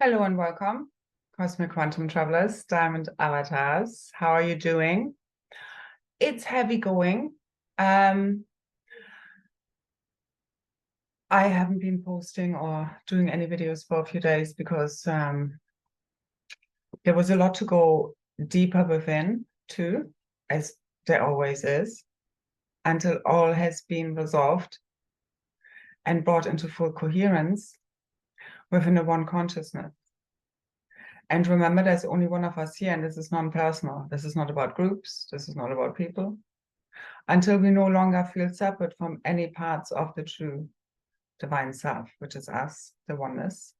Hello and welcome, Cosmic Quantum Travelers, Diamond Avatars. How are you doing? It's heavy going. I haven't been posting or doing any videos for a few days because there was a lot to go deeper within too, as there always is, until all has been resolved and brought into full coherence within a one consciousness. And remember, there's only one of us here, and this is non-personal. This is not about groups. This is not about people. Until we no longer feel separate from any parts of the true divine self, which is us, the oneness,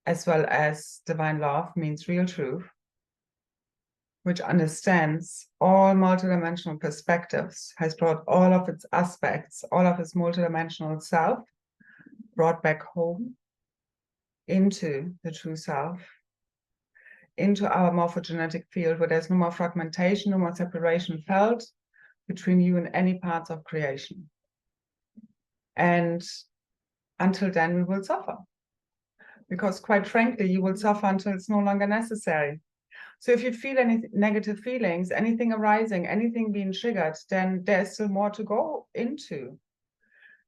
as well as divine love means real truth, which understands all multidimensional perspectives, has brought all of its aspects, all of its multidimensional self, brought back home into the true self, into our morphogenetic field where there's no more fragmentation, no more separation felt between you and any parts of creation. And until then, we will suffer. Because quite frankly, you will suffer until it's no longer necessary. So if you feel any negative feelings, anything arising, anything being triggered, then there's still more to go into.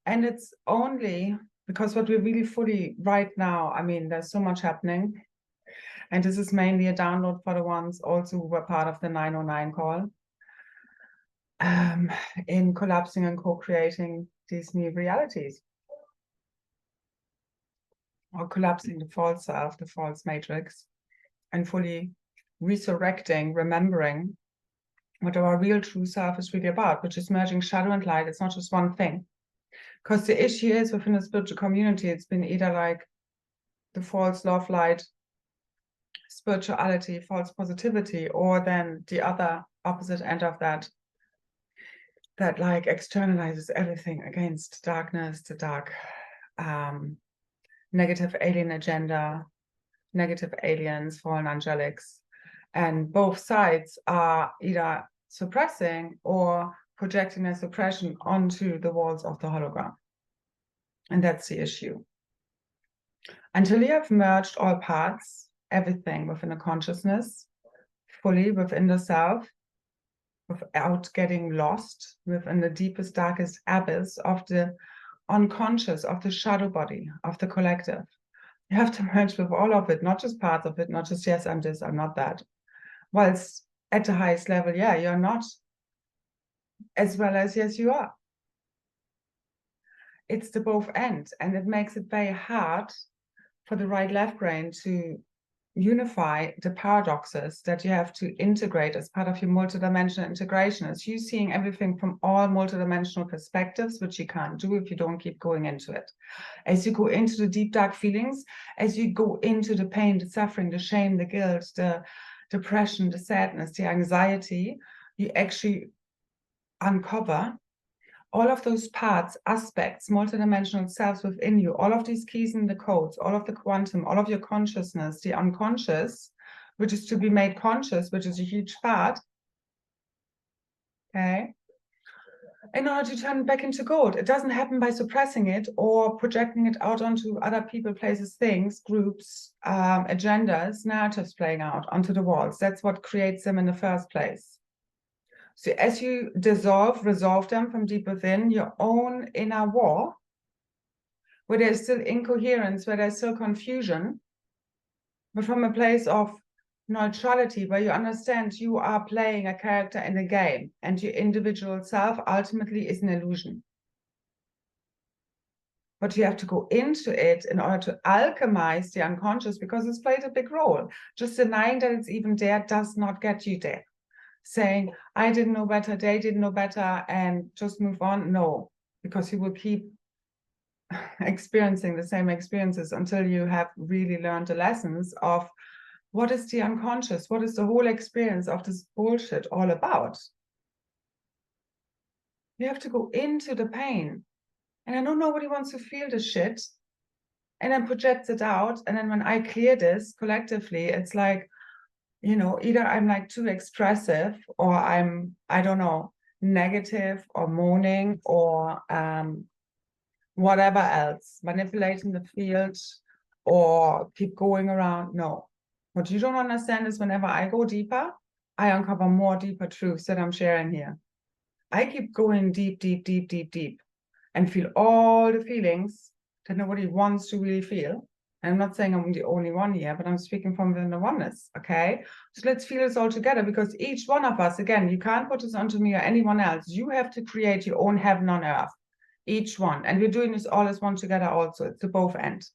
And it's only because what we're really fully right now, I mean, there's so much happening. And this is mainly a download for the ones also who were part of the 909 call. In collapsing and co-creating these new realities. Or collapsing the false self, the false matrix, and fully resurrecting, remembering what our real true self is really about, which is merging shadow and light. It's not just one thing. Because the issue is within the spiritual community, it's been either like the false love light, spirituality, false positivity, or then the other opposite end of that like externalizes everything against darkness, the dark, negative alien agenda, negative aliens, fallen angelics. And both sides are either suppressing or projecting their suppression onto the walls of the hologram. And that's the issue. Until you have merged all parts, everything within a consciousness, fully within the self, without getting lost within the deepest, darkest abyss of the unconscious, of the shadow body, of the collective. You have to merge with all of it, not just parts of it, not just, yes, I'm this, I'm not that. Whilst at the highest level, yeah, you're not, as well as, yes, you are. It's the both ends, and it makes it very hard for the right-left brain to unify the paradoxes that you have to integrate as part of your multidimensional integration. It's you seeing everything from all multidimensional perspectives, which you can't do if you don't keep going into it. As you go into the deep, dark feelings, as you go into the pain, the suffering, the shame, the guilt, the depression, the sadness, the anxiety, you actually uncover all of those parts, aspects, multidimensional selves within you, all of these keys and the codes, all of the quantum, all of your consciousness, the unconscious, which is to be made conscious, which is a huge part, okay? In order to turn it back into gold. It doesn't happen by suppressing it or projecting it out onto other people, places, things, groups, agendas, narratives playing out onto the walls. That's what creates them in the first place. So as you resolve them from deep within your own inner war, where there's still incoherence, where there's still confusion, but from a place of neutrality, where you understand you are playing a character in a game and your individual self ultimately is an illusion. But you have to go into it in order to alchemize the unconscious, because it's played a big role. Just denying that it's even there does not get you there. Saying, I didn't know better, they didn't know better, and just move on. No, because you will keep experiencing the same experiences until you have really learned the lessons of what is the unconscious, what is the whole experience of this bullshit all about. You have to go into the pain. And I know nobody wants to feel the shit and then projects it out. And then when I clear this collectively, it's like, you know, either I'm like too expressive or I'm, I don't know, negative or moaning or whatever else, manipulating the field or keep going around. No. What you don't understand is whenever I go deeper, I uncover more deeper truths that I'm sharing here. I keep going deep, deep, deep, deep, deep, and feel all the feelings that nobody wants to really feel. And I'm not saying I'm the only one here, but I'm speaking from within the oneness, okay? So let's feel this all together, because each one of us, again, you can't put this onto me or anyone else. You have to create your own heaven on earth, each one. And we're doing this all as one together also. It's to both ends.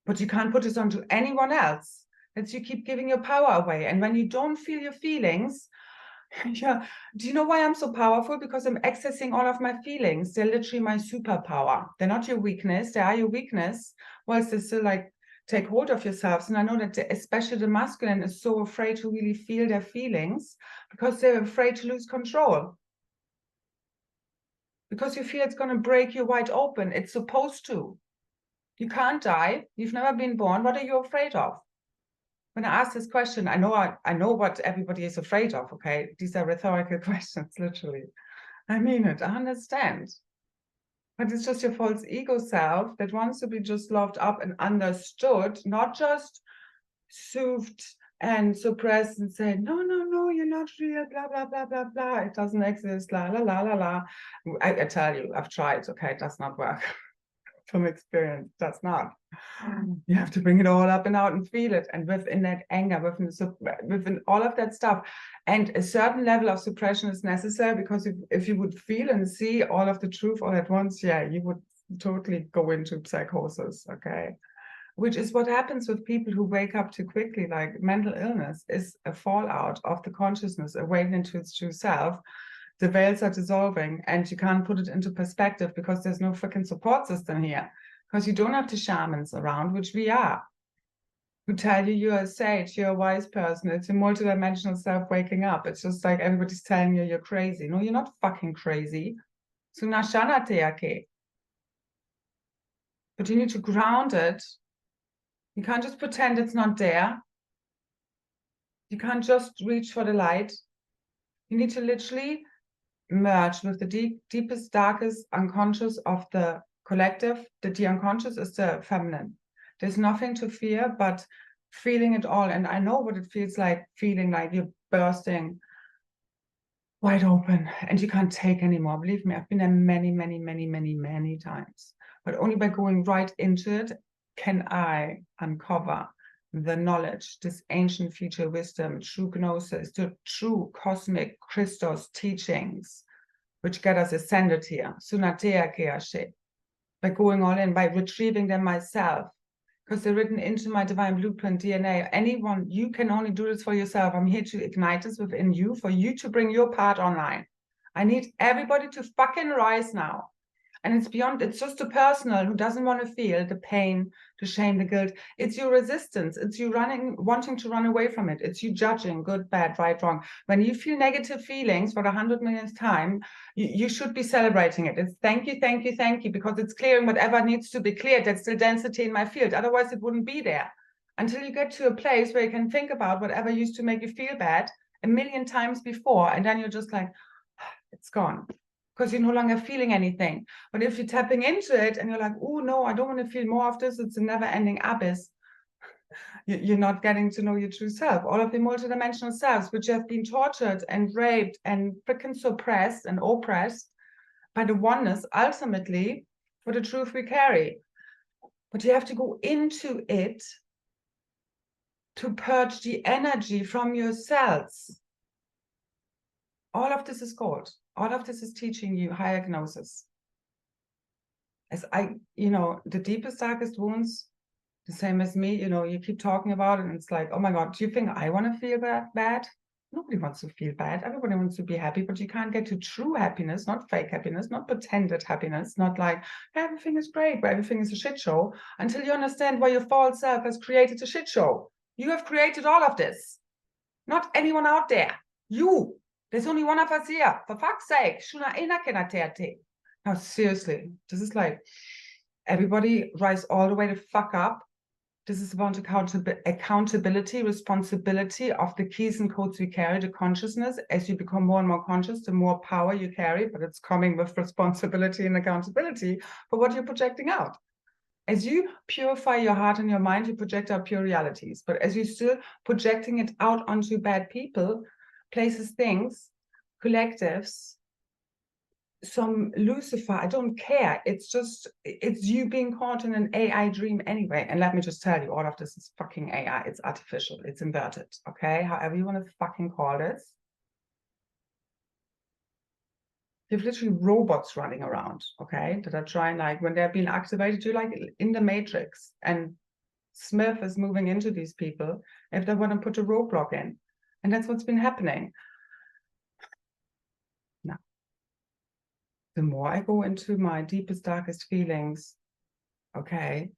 But you can't put this onto anyone else. That's you keep giving your power away. And when you don't feel your feelings, yeah, do you know why I'm so powerful? Because I'm accessing all of my feelings. They're literally my superpower. They're not your weakness. They are your weakness, whilst they still like take hold of yourselves. And I know that especially the masculine is so afraid to really feel their feelings because they're afraid to lose control. Because you feel it's going to break you wide open. It's supposed to. You can't die. You've never been born. What are you afraid of? When I ask this question, I know what everybody is afraid of, okay? These are rhetorical questions, literally. I mean it, I understand. But it's just your false ego self that wants to be just loved up and understood, not just soothed and suppressed and say, no, no, no, you're not real, blah, blah, blah, blah, blah. It doesn't exist, la, la, la, la, la. I tell you, I've tried, okay? It does not work. From experience, does not. You have to bring it all up and out and feel it, and within that anger, within all of that stuff, and a certain level of suppression is necessary, because if you would feel and see all of the truth all at once, yeah, you would totally go into psychosis, okay? Which is what happens with people who wake up too quickly. Like mental illness is a fallout of the consciousness awakening to its true self. The veils are dissolving and you can't put it into perspective because there's no freaking support system here. Because you don't have the shamans around, which we are, who tell you you're a sage, you're a wise person. It's a multidimensional self waking up. It's just like everybody's telling you you're crazy. No, you're not fucking crazy. But you need to ground it. You can't just pretend it's not there. You can't just reach for the light. You need to literally merge with the deepest, darkest unconscious of the collective. The unconscious is the feminine. There's nothing to fear but feeling it all. And I know what it feels like, feeling like you're bursting wide open and you can't take anymore. Believe me, I've been there many, many, many, many, many times. But only by going right into it can I uncover the knowledge, this ancient future wisdom, true gnosis, the true cosmic Christos teachings, which get us ascended here, sunatea keashe, by going all in, by retrieving them myself, because they're written into my divine blueprint DNA. Anyone, you can only do this for yourself. I'm here to ignite this within you, for you to bring your part online. I need everybody to fucking rise now. And it's beyond, it's just a personal who doesn't want to feel the pain, the shame, the guilt. It's your resistance. It's you wanting to run away from it. It's you judging good, bad, right, wrong. When you feel negative feelings for the 100 millionth time, you should be celebrating it. It's thank you, thank you, thank you, because it's clearing whatever needs to be cleared. That's the density in my field. Otherwise, it wouldn't be there. Until you get to a place where you can think about whatever used to make you feel bad a million times before, and then you're just like, it's gone. Because you're no longer feeling anything. But if you're tapping into it and you're like, oh no, I don't want to feel more of this, it's a never-ending abyss. You're not getting to know your true self. All of the multidimensional selves, which have been tortured and raped and freaking suppressed and oppressed by the oneness, ultimately, for the truth we carry. But you have to go into it to purge the energy from your cells. All of this is gold. All of this is teaching you higher gnosis. As the deepest, darkest wounds, the same as me, you keep talking about it and it's like, oh my God, do you think I want to feel bad? Nobody wants to feel bad. Everybody wants to be happy, but you can't get to true happiness, not fake happiness, not pretended happiness, not like everything is great, but everything is a shit show, until you understand why your false self has created a shit show. You have created all of this. Not anyone out there. You. There's only one of us here. For fuck's sake. Now, seriously, this is like, everybody rise all the way the fuck up. This is about accountability, responsibility of the keys and codes we carry, the consciousness. As you become more and more conscious, the more power you carry, but it's coming with responsibility and accountability for what you're projecting out. As you purify your heart and your mind, you project out pure realities. But as you're still projecting it out onto bad people, places, things, collectives, some Lucifer, I don't care. It's just, it's you being caught in an AI dream anyway. And let me just tell you, all of this is fucking AI. It's artificial. It's inverted. Okay? However you want to fucking call this. You have literally robots running around, okay, that are trying, like, when they're being activated, you're like in the Matrix, and Smith is moving into these people if they want to put a roadblock in. And that's what's been happening. Now, the more I go into my deepest, darkest feelings, okay,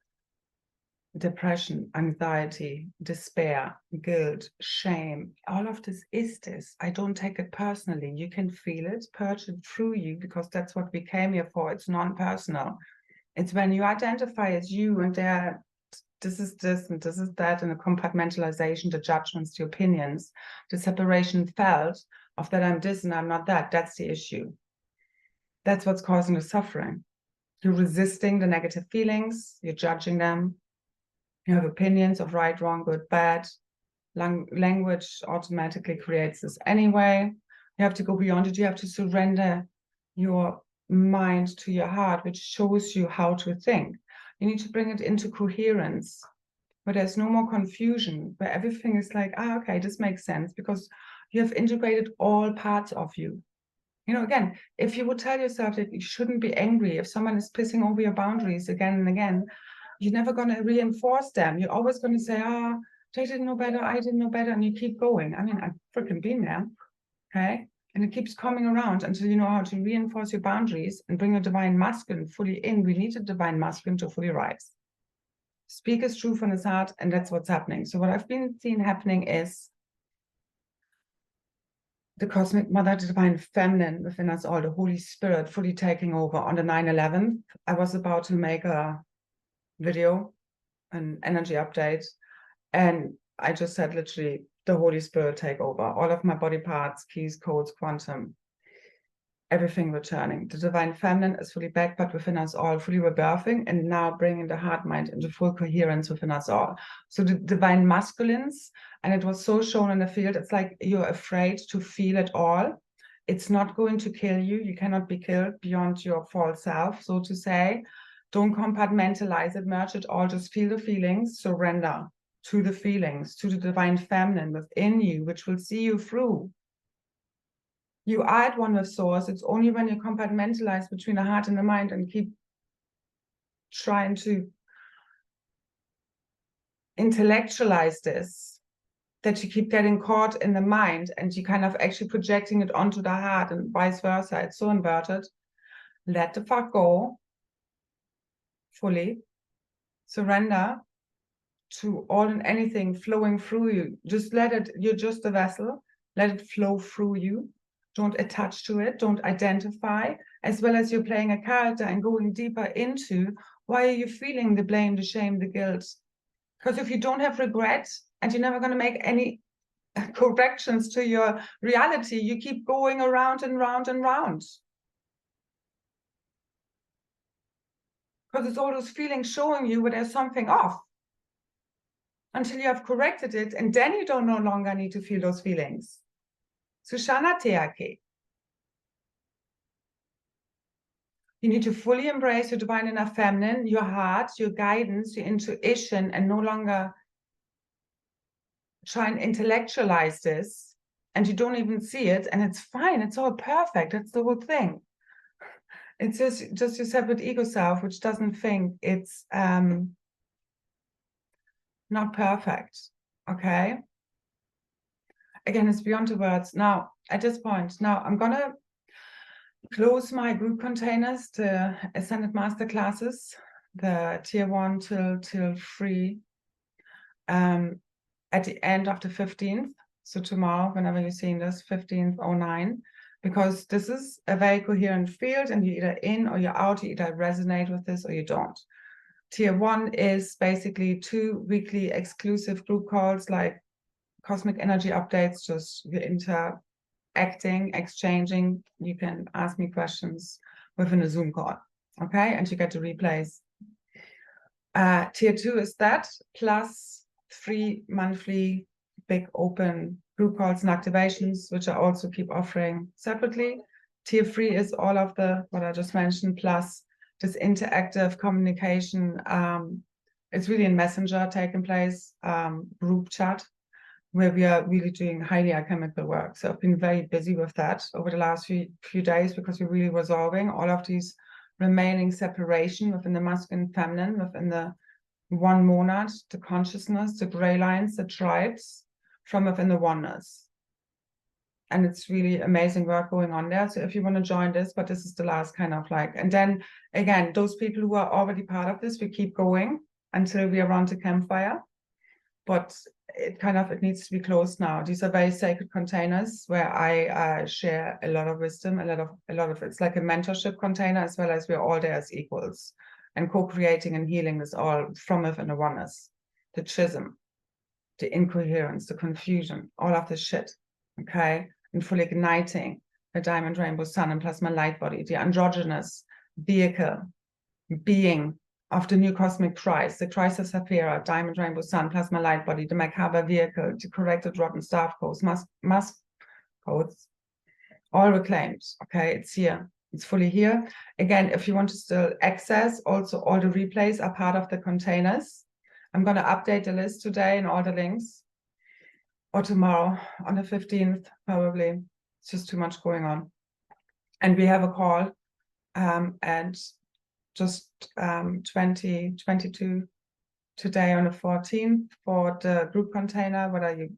depression, anxiety, despair, guilt, shame, all of this is this. I don't take it personally. You can feel it, purge it through you, because that's what we came here for. It's non-personal. It's when you identify as you and this is this and this is that, and the compartmentalization, the judgments, the opinions, the separation felt of that I'm this and I'm not that. That's the issue. That's what's causing the suffering. You're resisting the negative feelings, you're judging them, you have opinions of right, wrong, good, bad. Language automatically creates this anyway. You have to go beyond it. You have to surrender your mind to your heart, which shows you how to think. You need to bring it into coherence, where there's no more confusion, where everything is like, okay, this makes sense, because you have integrated all parts of you. You know, again, if you would tell yourself that you shouldn't be angry if someone is pissing over your boundaries again and again, you're never going to reinforce them. You're always going to say, they didn't know better, I didn't know better, and you keep going. I mean, I've freaking been there, okay? And it keeps coming around until you know how to reinforce your boundaries and bring your divine masculine fully in. We need a divine masculine to fully rise. Speak his truth from his heart, and that's what's happening. So what I've been seeing happening is the cosmic mother, the divine feminine within us all, the Holy Spirit fully taking over. On the 9/11, I was about to make a video, an energy update, and I just said literally, the Holy Spirit take over. All of my body parts, keys, codes, quantum, everything returning. The divine feminine is fully back, but within us all, fully rebirthing, and now bringing the heart mind into full coherence within us all. So the divine masculines, and it was so shown in the field, it's like you're afraid to feel it all. It's not going to kill you. You cannot be killed beyond your false self, so to say. Don't compartmentalize it, merge it all, just feel the feelings, surrender to the feelings, to the divine feminine within you, which will see you through. You are at one with source. It's only when you compartmentalize between the heart and the mind and keep trying to intellectualize this, that you keep getting caught in the mind and you kind of actually projecting it onto the heart and vice versa. It's so inverted. Let the fuck go fully. Surrender to all and anything flowing through you. Just let it, you're just a vessel. Let it flow through you. Don't attach to it. Don't identify, as well as you're playing a character and going deeper into why are you feeling the blame, the shame, the guilt? Because if you don't have regret and you're never going to make any corrections to your reality, you keep going around and round and round. Because it's all those feelings showing you where there's something off until you have corrected it, and then you don't no longer need to feel those feelings. Sushana Teake. You need to fully embrace your divine inner feminine, your heart, your guidance, your intuition, and no longer try and intellectualize this. And you don't even see it, and it's fine. It's all perfect. That's the whole thing. It's just your separate ego self, which doesn't think it's not perfect. Okay. Again, it's beyond the words. Now, at this point, now I'm gonna close my group containers, the Ascended Masterclasses, the tier 1 till 3, at the end of the 15th. So tomorrow, whenever you're seeing this, 15/09, because this is a very coherent field, and you're either in or you're out. You either resonate with this or you don't. Tier 1 is basically 2 weekly exclusive group calls, like cosmic energy updates, just you're interacting, exchanging. You can ask me questions within a Zoom call, okay? And you get the replays. Tier 2 is that, plus 3 monthly big open group calls and activations, which I also keep offering separately. Tier 3 is all of what I just mentioned, plus this interactive communication. It's really in Messenger taking place, group chat, where we are really doing highly alchemical work. So I've been very busy with that over the last few days, because we're really resolving all of these remaining separation within the masculine and feminine, within the one monad, the consciousness, the gray lines, the tribes, from within the oneness. And it's really amazing work going on there. So if you want to join this, but this is the last kind of like, and then again, those people who are already part of this, we keep going until we are around the campfire. But it needs to be closed now. These are very sacred containers where I share a lot of wisdom, a lot of it's like a mentorship container, as well as we're all there as equals and co-creating and healing this all from within the oneness, the schism, the incoherence, the confusion, all of this shit, okay? And fully igniting the diamond, rainbow, sun, and plasma light body, the androgynous vehicle, being of the new cosmic Christ, the Christ of Sapphira, diamond, rainbow, sun, plasma light body, the Macabre vehicle, the corrected rotten staff codes, mask codes, all reclaimed, okay? It's here. It's fully here. Again, if you want to still access, also all the replays are part of the containers. I'm going to update the list today and all the links, or tomorrow on the 15th, probably. It's just too much going on. And we have a call at just 2022 today on the 14th for the group container, whether you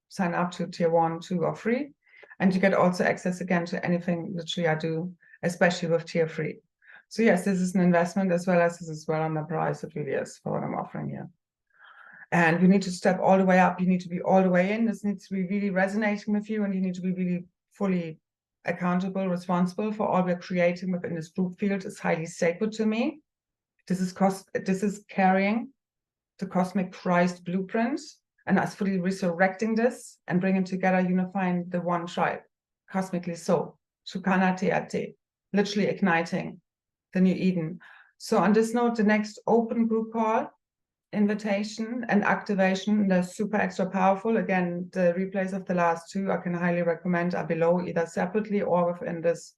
sign up to tier 1, 2, or 3. And you get also access again to anything literally I do, especially with tier 3. So yes, this is an investment, as well as this is well on the price. It really is for what I'm offering here. And you need to step all the way up. You need to be all the way in. This needs to be really resonating with you, and you need to be really fully accountable, responsible for all we're creating within this group field. Is highly sacred to me. This is carrying the cosmic Christ blueprint, and us fully resurrecting this and bringing together, unifying the one tribe, cosmically so, Shukana Teate, literally igniting the new Eden. So on this note, the next open group call, invitation and activation, they're super extra powerful. Again, the replays of the last two I can highly recommend are below, either separately or within this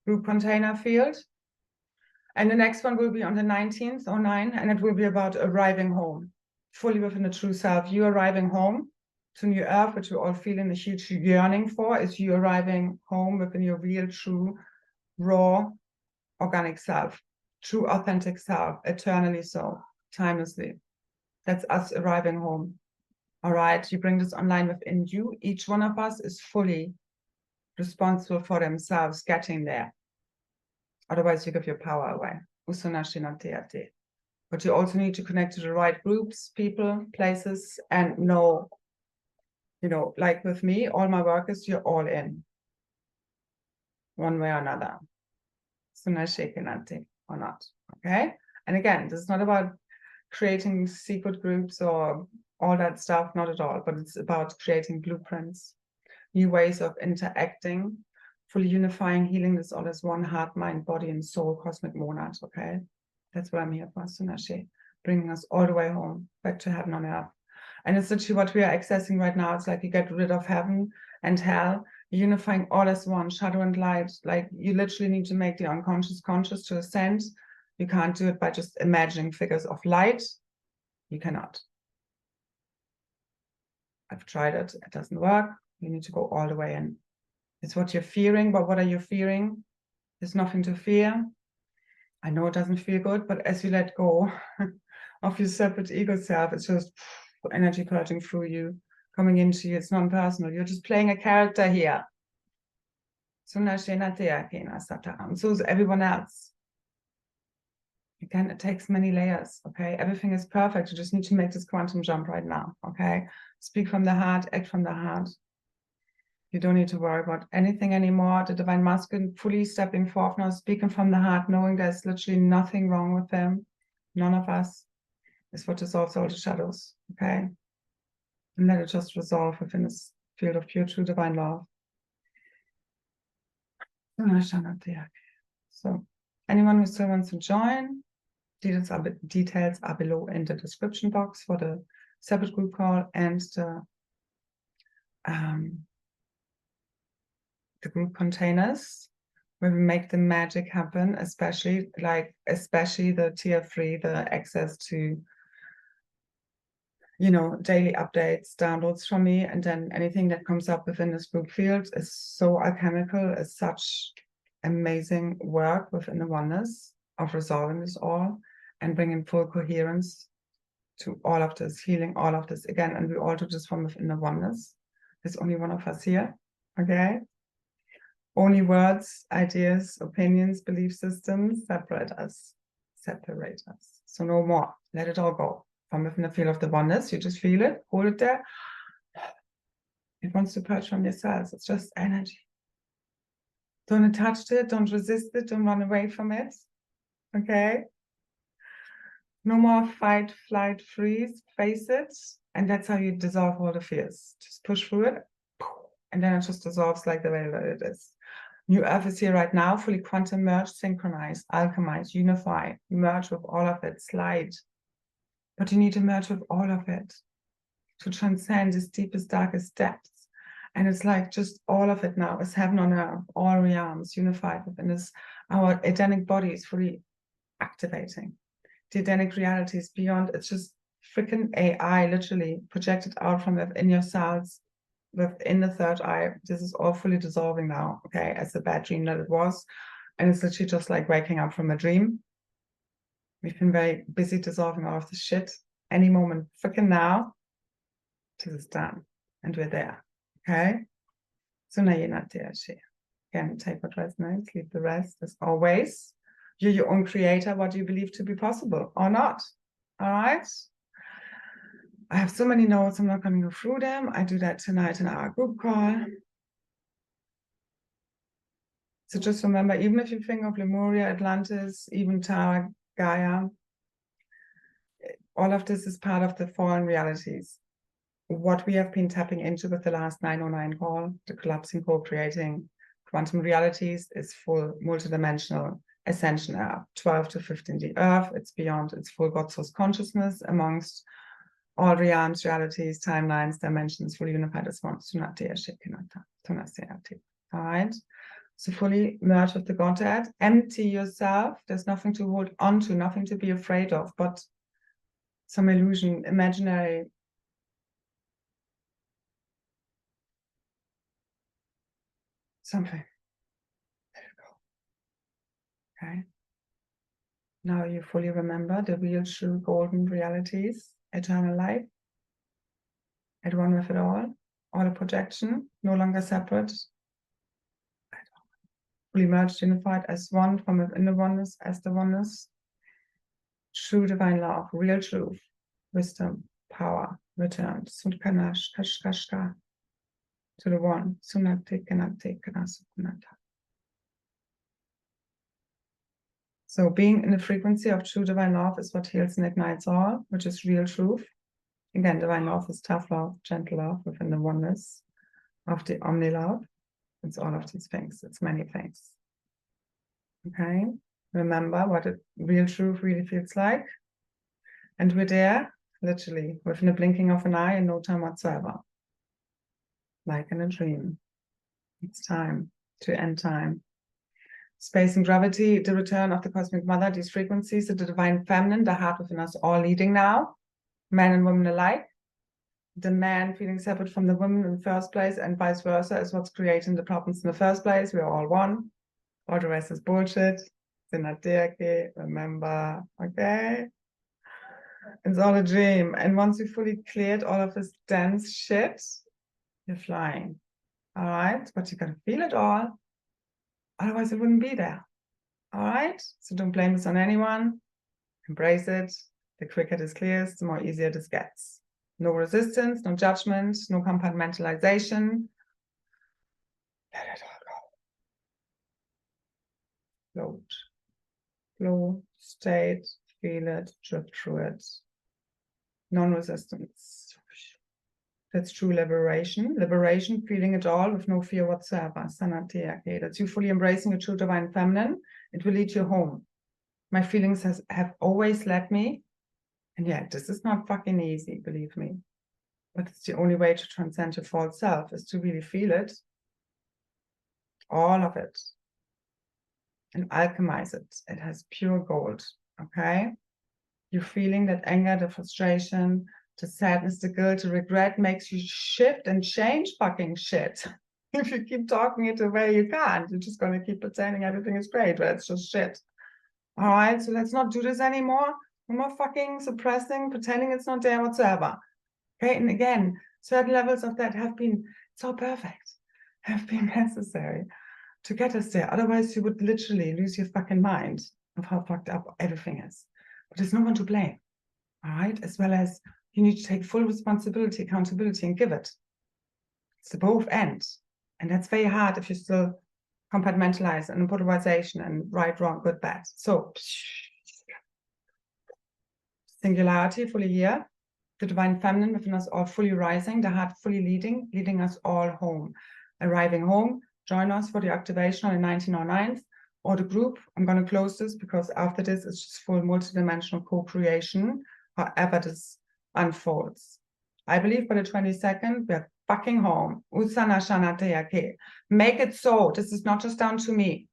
group container field. And the next one will be on the 19th, 09, and it will be about arriving home, fully within the true self. You arriving home to New Earth, which we're all feeling a huge yearning for, is you arriving home within your real, true, raw, organic self, true, authentic self, eternally so, timelessly. That's us arriving home. All right, you bring this online within you. Each one of us is fully responsible for themselves getting there. Otherwise, you give your power away. But you also need to connect to the right groups, people, places, and know, like with me, all my work is you're all in, one way or another. Or not, okay? And again, this is not about creating secret groups or all that stuff, not at all, but it's about creating blueprints, new ways of interacting, fully unifying, healing this all as one heart, mind, body, and soul, cosmic monad, okay? That's what I'm here for, Sunashi, bringing us all the way home, back to heaven on earth. And it's literally what we are accessing right now. It's like you get rid of heaven and hell, unifying all as one, shadow and light. Like you literally need to make the unconscious conscious to ascend. You can't do it by just imagining figures of light. You cannot. I've tried it. It doesn't work. You need to go all the way in. It's what you're fearing, but what are you fearing? There's nothing to fear. I know it doesn't feel good, but as you let go of your separate ego self, it's just energy purging through you, coming into you. It's non-personal. You're just playing a character here. So is everyone else. Again, it takes many layers, okay? Everything is perfect. You just need to make this quantum jump right now, okay? Speak from the heart, act from the heart. You don't need to worry about anything anymore. The divine masculine fully stepping forth now, speaking from the heart, knowing there's literally nothing wrong with them. None of us. Is what dissolves all the shadows, okay? And let it just resolve within this field of pure, true, divine love. So, anyone who still wants to join, Details are below in the description box for the separate group call and the group containers, where we make the magic happen, especially the tier 3, the access to, you know, daily updates, downloads from me, and then anything that comes up within this group field is so alchemical, is such amazing work within the oneness of resolving this all and bringing full coherence to all of this, healing all of this again. And we all do this from within the oneness. There's only one of us here, okay? Only words, ideas, opinions, belief systems separate us. So no more. Let it all go. From within the field of the oneness, you just feel it, hold it there. It wants to purge from your cells. It's just energy. Don't attach it, don't resist it, don't run away from it. Okay? No more fight, flight, freeze, face it. And that's how you dissolve all the fears. Just push through it, and then it just dissolves like the way that it is. New Earth is here right now, fully quantum merge, synchronize, alchemize, unify, merge with all of it, slide. But you need to merge with all of it to transcend its deepest, darkest depths. And it's like just all of it now is heaven on earth, all realms unified within this. Our Edenic body is fully activating. The Edenic reality is beyond, it's just freaking AI literally projected out from within your cells, within the third eye. This is all fully dissolving now, okay, as the bad dream that it was. And it's literally just like waking up from a dream. We've been very busy dissolving all of this shit. Any moment, freaking now, this is done. And we're there, okay? So now you're not there, shit. Again, take what resonates, leave the rest. As always, you're your own creator, what you believe to be possible or not, all right? I have so many notes, I'm not going to go through them. I do that tonight in our group call. So just remember, even if you think of Lemuria, Atlantis, even Tara, Gaia, all of this is part of the fallen realities. What we have been tapping into with the last 909 call, the collapsing, co-creating quantum realities, is full multidimensional ascension Earth, 12 to 15D Earth. It's beyond its full God source consciousness amongst all realms, realities, timelines, dimensions, fully unified as one. All right? So fully merge with the Godhead, empty yourself. There's nothing to hold on to, nothing to be afraid of, but some illusion, imaginary. Something. Let it go. Okay. Now you fully remember the real, true, golden realities, eternal life, at one with it all a projection, no longer separate, fully merged, unified as one from within the oneness, as the oneness, true divine love, real truth, wisdom, power, returned, Sunkanash, Kashkashka, to the one, Sunate, Kanate, Kanasukunata. So being in the frequency of true divine love is what heals and ignites all, which is real truth. Again, divine love is tough love, gentle love within the oneness of the omni love. It's all of these things. It's many things. Okay? Remember what real truth really feels like. And we're there, literally, within the blinking of an eye in no time whatsoever. Like in a dream. It's time to end time. Space and gravity, the return of the cosmic mother, these frequencies, the divine feminine, the heart within us all leading now, men and women alike. The man feeling separate from the woman in the first place and vice versa is what's creating the problems in the first place. We're all one. All the rest is bullshit. Remember, okay? It's all a dream. And once you fully cleared all of this dense shit, you're flying. All right? But you gotta feel it all. Otherwise, it wouldn't be there. All right? So don't blame this on anyone. Embrace it. The quicker this clears, the more easier this gets. No resistance, no judgment, no compartmentalization. Let it all go. Float. Flow, state, feel it, drift through it. Non-resistance. That's true liberation. Liberation, feeling it all with no fear whatsoever. Sanatya. Okay, that's you fully embracing your true divine feminine. It will lead you home. My feelings have always led me. And yeah, this is not fucking easy, believe me. But it's the only way to transcend your false self, is to really feel it. All of it. And alchemize it. It has pure gold. Okay? You're feeling that anger, the frustration, the sadness, the guilt, the regret makes you shift and change fucking shit. If you keep talking it away, you can't. You're just going to keep pretending everything is great, but it's just shit. All right, so let's not do this anymore. No more fucking suppressing, pretending it's not there whatsoever. Okay, and again, certain levels of that have been so perfect, have been necessary to get us there. Otherwise, you would literally lose your fucking mind of how fucked up everything is. But there's no one to blame. All right, as well as you need to take full responsibility, accountability, and give it. It's the both ends. And that's very hard if you still compartmentalize and polarization and right, wrong, good, bad. So, singularity fully here, the divine feminine within us all fully rising, the heart fully leading us all home. Arriving home, join us for the activation on the 1909th or the group. I'm going to close this because after this, it's just full multidimensional co-creation, however this unfolds. I believe by the 22nd, we're fucking home. Make it so. This is not just down to me.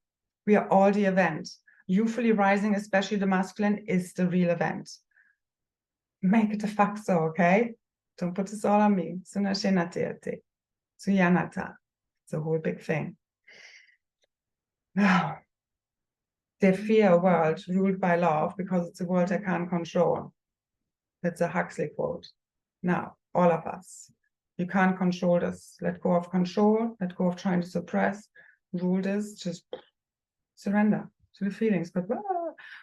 We are all the event. You fully rising, especially the masculine, is the real event. Make it the fuck so, okay? Don't put this all on me. It's a whole big thing. Now, they fear a world ruled by love because it's a world I can't control. That's a Huxley quote. Now, all of us, you can't control this. Let go of control, let go of trying to suppress, rule this, just surrender to the feelings. But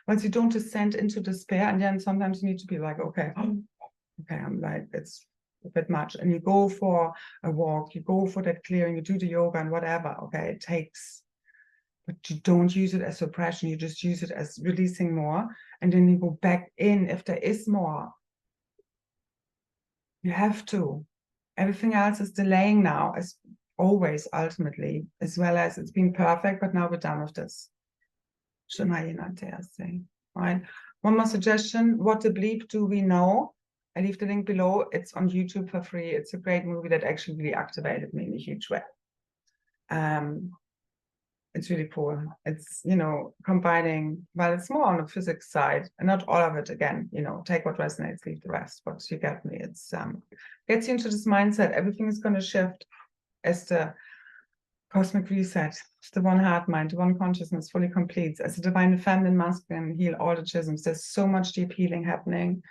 once you don't descend into despair, and then sometimes you need to be like, okay, okay, I'm like, it's a bit much. And you go for a walk, you go for that clearing, you do the yoga and whatever, okay, it takes. But you don't use it as suppression, you just use it as releasing more. And then you go back in if there is more. You have to. Everything else is delaying now, as always, ultimately, as well as it's been perfect, but now we're done with this. Right? One more suggestion. What the bleep do we know? I leave the link below. It's on YouTube for free. It's a great movie that actually really activated me in a huge way. It's really cool. It's, you know, combining, well, it's more on the physics side, and not all of it, again, you know, take what resonates, leave the rest, but you get me. It's gets you into this mindset. Everything is going to shift as the cosmic reset. It's the one heart mind, the one consciousness fully completes. As the divine feminine masculine heal all the chisms. There's so much deep healing happening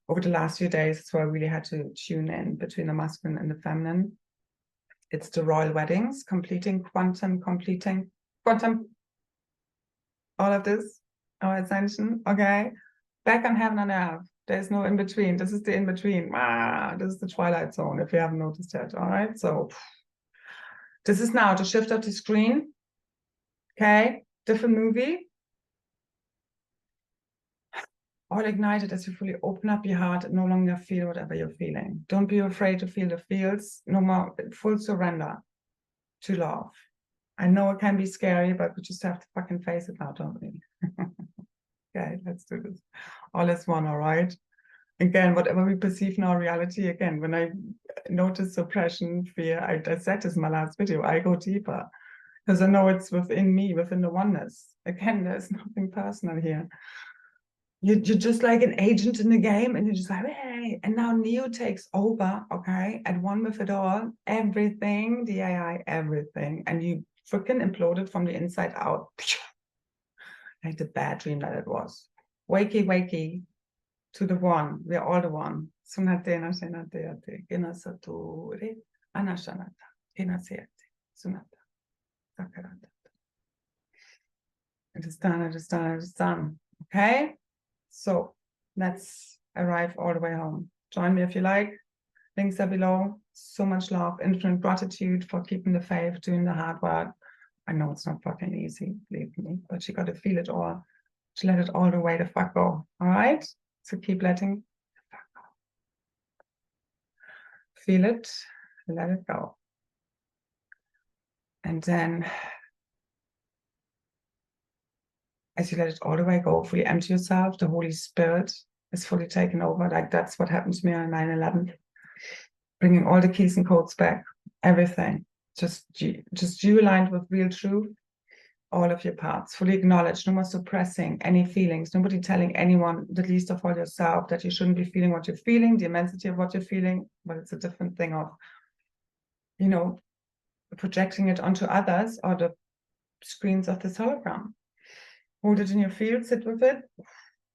over the last few days. So I really had to tune in between the masculine and the feminine. It's the royal weddings, completing, quantum, all of this, our ascension, okay? Back on heaven and earth. There's no in between. This is the in between. This is the twilight zone, if you haven't noticed yet, all right? So this is now the shift of the screen, okay? Different movie. All ignited as you fully open up your heart and no longer feel whatever you're feeling. Don't be afraid to feel the feels. No more, full surrender to love. I know it can be scary, but we just have to fucking face it now, don't we? Okay, let's do this. All is one, all right? Again, whatever we perceive in our reality, again, when I notice suppression, fear, I said this in my last video, I go deeper. Because I know it's within me, within the oneness. Again, there's nothing personal here. You're just like an agent in the game, and you're just like, hey, and now Neo takes over, okay, at one with it all, everything, the AI, everything, and you freaking imploded from the inside out. Like the bad dream that it was. Wakey, wakey, to the one, we're all the one. Sunatena, senateate, inasature, anashanata, inaseate, sunata, sakarata. It is done, it is done, it is done. Okay? So let's arrive all the way home. Join me if you like. Links are below. So much love, infinite gratitude for keeping the faith, doing the hard work. I know it's not fucking easy, believe me, but you got to feel it all. To let it all the way the fuck go. All right? So keep letting the fuck go. Feel it, let it go. And then as you let it all the way go, fully empty yourself, the Holy Spirit is fully taken over. Like that's what happened to me on 9/11. Bringing all the keys and codes back, everything. Just you aligned with real truth, all of your parts, fully acknowledged, no more suppressing any feelings, nobody telling anyone, the least of all yourself, that you shouldn't be feeling what you're feeling, the immensity of what you're feeling, but it's a different thing of, you know, projecting it onto others or the screens of this hologram. Hold it in your field, sit with it,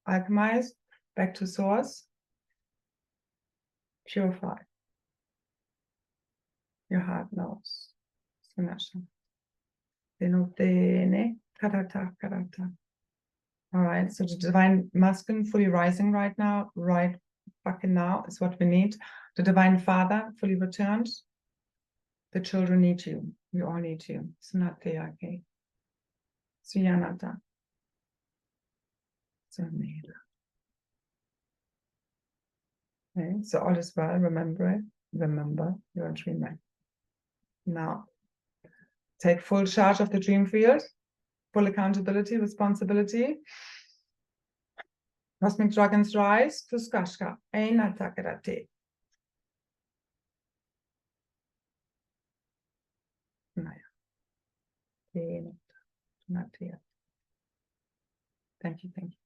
alchemize, back to source, purify. Your heart knows. All right, so the divine masculine fully rising right now, right fucking now is what we need. The divine father fully returned. The children need you. We all need you. Sunateyake. Suyanata. Okay, so all is well. Remember it. Remember, you're a dreamer. Now, take full charge of the dream field, full accountability, responsibility. Cosmic dragons rise, Tuskashka, Einatakarate. Naya. Thank you, thank you.